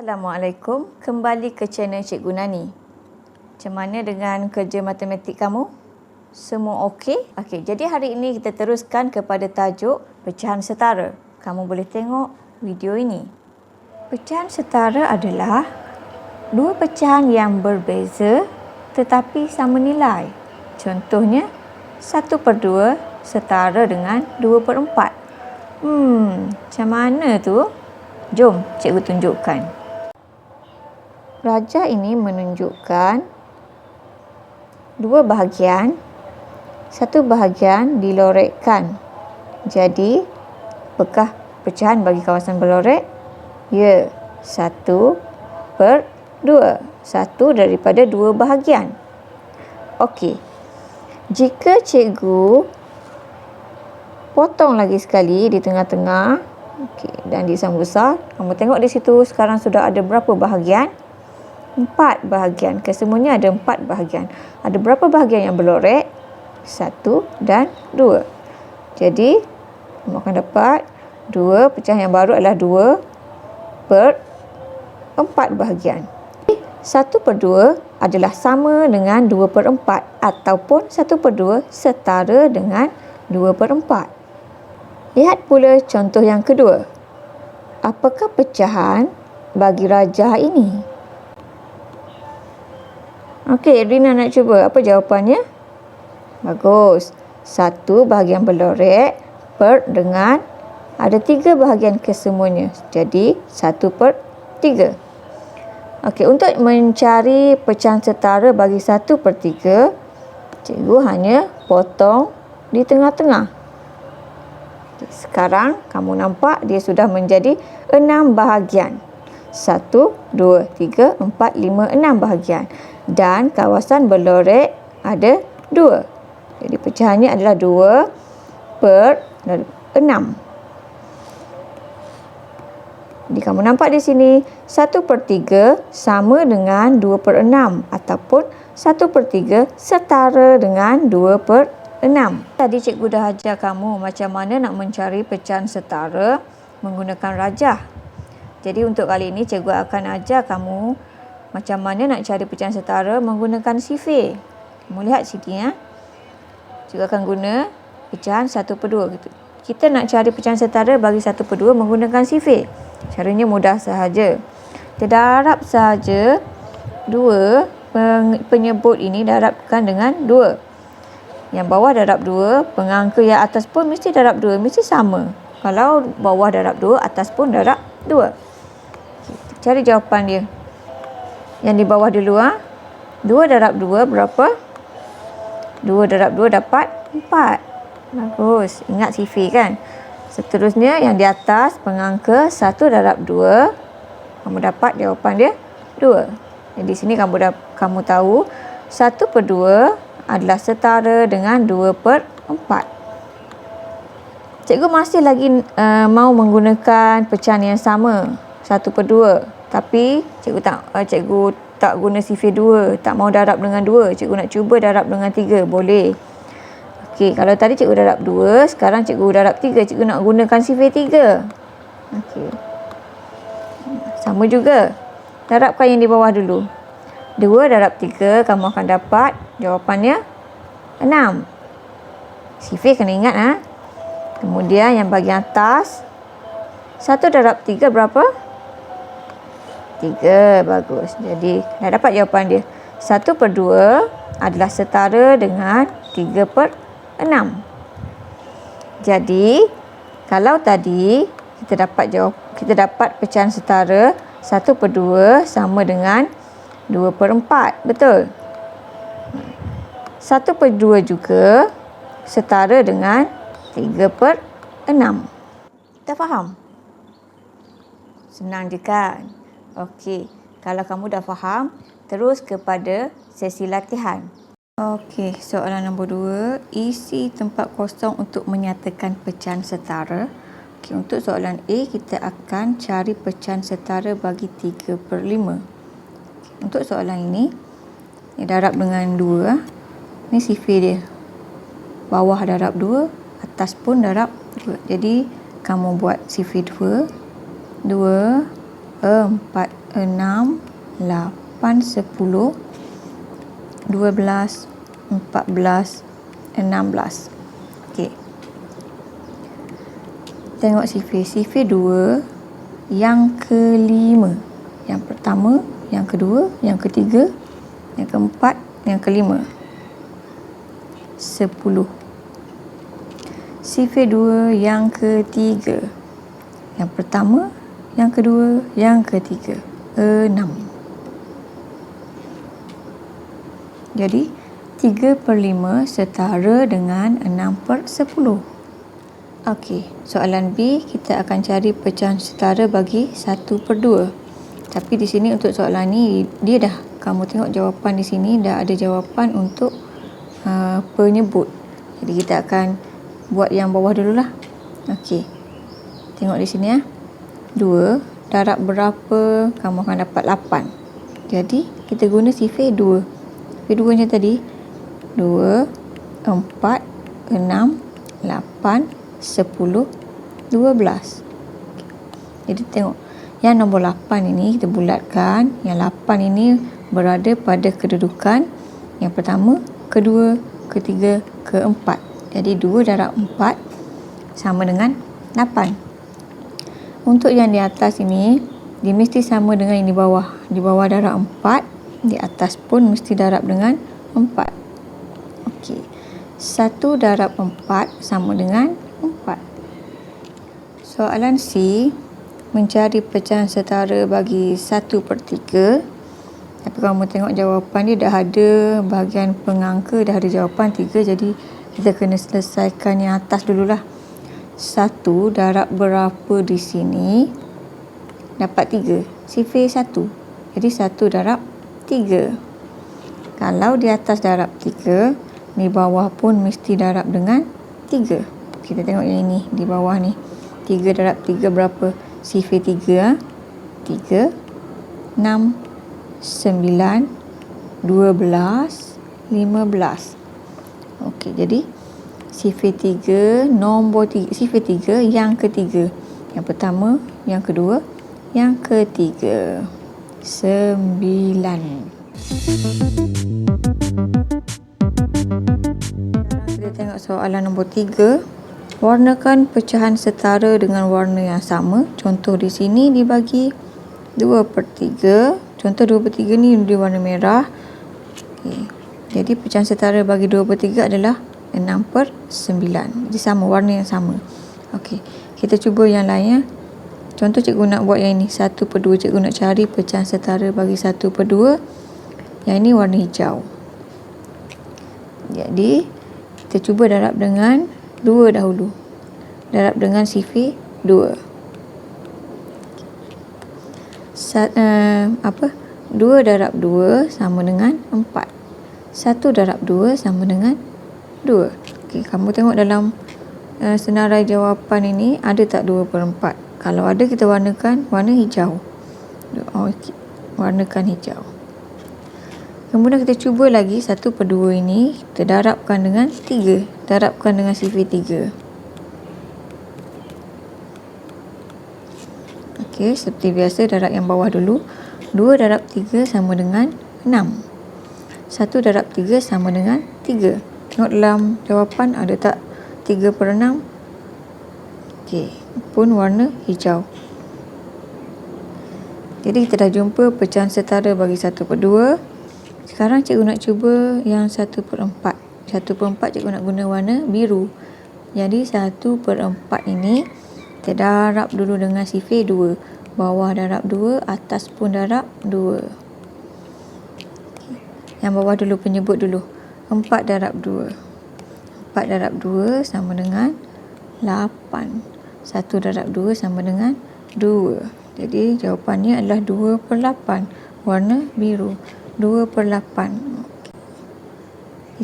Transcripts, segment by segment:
Assalamualaikum, kembali ke channel Cikgu Nani. Macam mana dengan kerja matematik kamu? Semua okey? Okey, jadi hari ini kita teruskan kepada tajuk pecahan setara. Kamu boleh tengok video ini. Pecahan setara adalah dua pecahan yang berbeza tetapi sama nilai. Contohnya, 1/2 setara dengan 2/4. Macam mana tu? Jom cikgu tunjukkan. Rajah ini menunjukkan dua bahagian, satu bahagian dilorekkan. Jadi, apakah pecahan bagi kawasan berlorek? Ya, 1/2. Satu daripada dua bahagian. Okey. Jika cikgu potong lagi sekali di tengah-tengah, okey, dan di sama besar, kamu tengok di situ sekarang sudah ada berapa bahagian? 4 bahagian. Kesemuanya ada 4 bahagian. Ada berapa bahagian yang berlorek? 1 dan 2. Jadi, kamu akan dapat dua pecahan yang baru adalah 2/4 bahagian. 1/2 adalah sama dengan 2/4 ataupun 1/2 setara dengan 2/4. Lihat pula contoh yang kedua. Apakah pecahan bagi rajah ini? Okey, Edrina nak cuba. Apa jawapannya? Bagus. 1 bahagian berlorek dengan ada 3 bahagian kesemuanya. Jadi 1/3. Okey, untuk mencari pecahan setara bagi 1/3, cikgu hanya potong di tengah-tengah. Sekarang kamu nampak dia sudah menjadi 6 bahagian. 1, 2, 3, 4, 5, 6 bahagian. Dan kawasan berlorek ada 2. Jadi pecahannya adalah 2/6. Jadi kamu nampak di sini 1/3 sama dengan 2/6 ataupun 1/3 setara dengan 2/6. Tadi cikgu dah ajar kamu macam mana nak mencari pecahan setara menggunakan rajah. Jadi untuk kali ini cikgu akan ajar kamu macam mana nak cari pecahan setara menggunakan sifir. Kamu lihat sini ya. Cikgu akan guna pecahan 1/2 gitu. Kita nak cari pecahan setara bagi 1/2 menggunakan sifir. Caranya mudah sahaja. Kita darab sahaja dua penyebut ini, darabkan dengan 2. Yang bawah darab 2, pengangka yang atas pun mesti darab 2, mesti sama. Kalau bawah darab 2, atas pun darab 2. Cari jawapan dia. Yang di bawah dulu. 2 darab 2 berapa? 2 darab 2 dapat 4. Bagus. Ingat sifir kan? Seterusnya yang di atas, pengangka 1 darab 2. Kamu dapat jawapan dia 2. Jadi di sini kamu tahu 1/2 adalah setara dengan 2/4. Cikgu masih lagi mau menggunakan pecahan yang sama, 1/2. Tapi cikgu tak guna sifir 2, tak mau darab dengan 2. Cikgu nak cuba darab dengan 3, boleh. Okey, kalau tadi cikgu darab 2, sekarang cikgu darab 3. Cikgu nak gunakan sifir 3. Okey. Sama juga. Darabkan yang di bawah dulu. 2 darab 3, kamu akan dapat jawapannya 6. Sifir kena ingat. Kemudian yang bahagian atas, 1 darab 3 berapa? 3. Bagus. Jadi dah dapat jawapan dia. 1/2 adalah setara dengan 3/6. Jadi, kalau tadi kita dapat pecahan setara 1/2 sama dengan 2/4. Betul? 1/2 juga setara dengan 3/6. Kita faham? Senang je kan? Okey. Kalau kamu dah faham, terus kepada sesi latihan. Okey, soalan nombor 2. Isi tempat kosong untuk menyatakan pecahan setara. Okey, untuk soalan A, kita akan cari pecahan setara bagi 3/5. Untuk soalan ini, darab dengan 2. Ini sifir dia. Bawah darab 2, atas pun darab 2. Jadi, kamu buat sifir 2, 2, 4, 6, 8, 10, 12, 14, 16. Okey. Tengok sifir 2 yang kelima. Yang pertama, yang kedua, yang ketiga, yang keempat, yang kelima. 10. Sifir 2 yang ketiga. Yang pertama, yang kedua, yang ketiga. 6. Jadi 3/5 setara dengan 6/10. Okey, soalan B kita akan cari pecahan setara bagi 1/2. Tapi di sini untuk soalan ni dia dah, kamu tengok jawapan di sini dah ada jawapan untuk penyebut. Jadi kita akan buat yang bawah dululah. Okey. Tengok di sini 2 darab berapa, kamu akan dapat 8. Jadi kita guna sifir 2. Sifir 2 macam tadi. 2, 4, 6, 8, 10, 12. Jadi tengok, yang nombor 8 ini kita bulatkan. Yang 8 ini berada pada kedudukan yang pertama, kedua, ketiga, keempat. Jadi 2 darab 4 sama dengan 8. Untuk yang di atas ini, dia mesti sama dengan yang di bawah. Di bawah darab 4, di atas pun mesti darab dengan 4. Okey. 1 darab 4 sama dengan 4. Soalan C, mencari pecahan setara bagi 1/3. Tapi kamu tengok jawapan dia dah ada bahagian pengangka, dah ada jawapan 3. Jadi kita kena selesaikan yang atas dululah. 1 darab berapa di sini dapat 3. Sifir 1. Jadi 1 darab 3. Kalau di atas darab 3, di bawah pun mesti darab dengan 3. Kita tengok yang ini di bawah ni. 3 darab 3 berapa? Sifir 3. 3, 6, 9, 12, 15. Okey, jadi sifir 3, nombor 3, sifir 3 yang ketiga. Yang pertama, yang kedua, yang ketiga. 9. Kita tengok soalan nombor 3. Warnakan pecahan setara dengan warna yang sama. Contoh di sini dibagi 2/3. Contoh 2/3 ni warna merah. Okay. Jadi pecahan setara bagi 2/3 adalah 6/9. Jadi sama, warna yang sama. Okey, kita cuba yang lain ya. Contoh cikgu nak buat yang ini 1/2. Cikgu nak cari pecahan setara bagi 1/2. Yang ini warna hijau. Jadi kita cuba darab dengan 2 dahulu. Darab dengan sifir 2. 2 darab 2 sama dengan 4. 1 darab 2 sama dengan 2. Okey, kamu tengok dalam senarai jawapan ini ada tak 2/4? Kalau ada, kita warnakan warna hijau. Okay. Warnakan hijau. Kemudian kita cuba lagi 1/2 ini kita darabkan dengan 3. Darabkan dengan sifir 3. Okey, seperti biasa darab yang bawah dulu. 2 darab 3 sama dengan 6. 1 darab 3 sama dengan 3. Tengok dalam jawapan ada tak 3/6? Okey, pun warna hijau. Jadi kita dah jumpa pecahan setara bagi 1/2. Sekarang cikgu nak cuba yang 1/4. 1/4 cikgu nak guna warna biru. Jadi 1/4 ini kita darab dulu dengan sifir 2. Bawah darab 2, atas pun darab 2. Yang bawah dulu, penyebut dulu. 4 darab 2. 4 darab 2 sama dengan 8. 1 darab 2 sama dengan 2. Jadi jawapannya adalah 2/8. Warna biru. 2/8. Okay.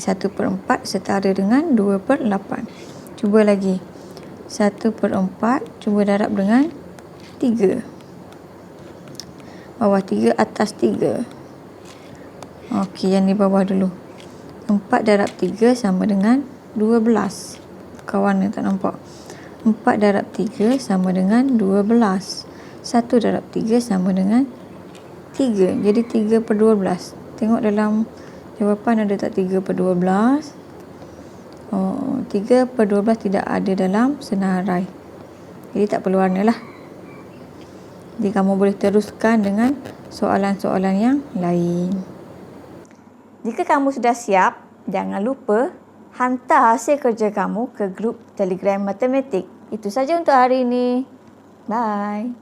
1/4 setara dengan 2/8. Cuba lagi. 1/4 cuba darab dengan 3. Bawah 3, atas 3. Okey, yang di bawah dulu. 4 darab 3 sama dengan 12. Kawan tak nampak. 4 darab 3 sama dengan 12. 1 darab 3 sama dengan 3. Jadi 3 per 12. Tengok dalam jawapan ada tak 3 per 12? 3 per 12 tidak ada dalam senarai. Jadi tak perlu warna lah. Jadi kamu boleh teruskan dengan soalan-soalan yang lain. Jika kamu sudah siap, jangan lupa hantar hasil kerja kamu ke grup Telegram Matematik. Itu saja untuk hari ini. Bye.